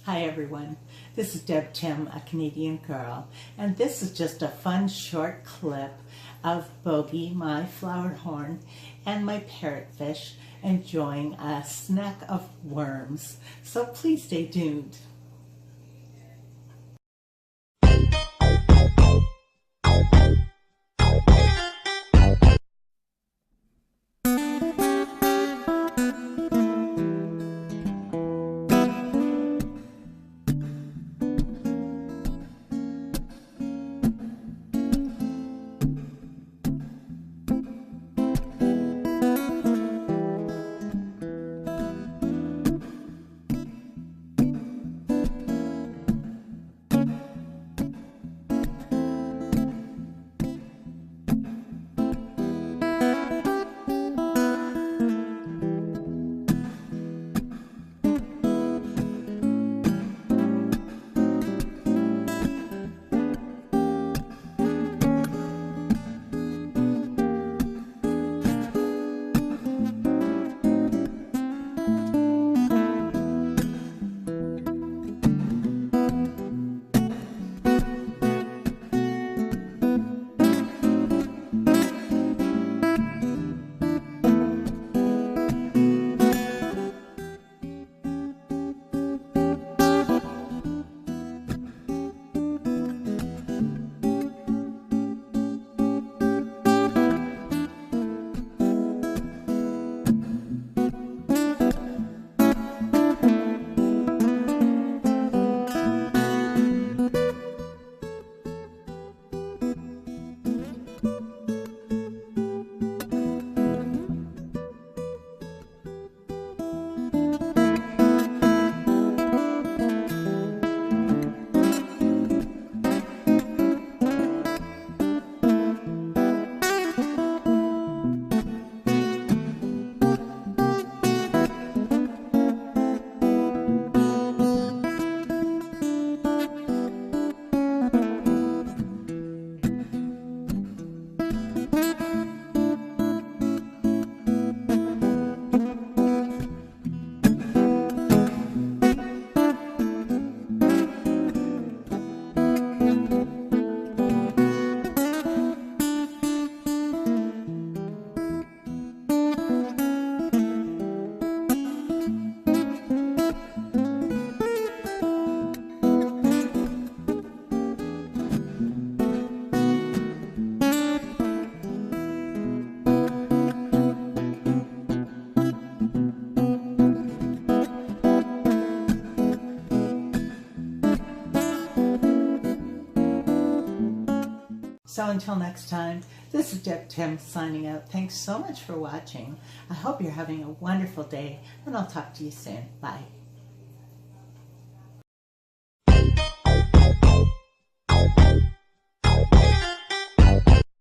Hi everyone, this is Deb Tim, a Canadian girl, and this is just a fun short clip of Bogey, my flowerhorn, and my parrotfish enjoying a snack of worms. So please stay tuned. So until next time, this is Deb Tim signing out. Thanks so much for watching. I hope you're having a wonderful day, and I'll talk to you soon. Bye.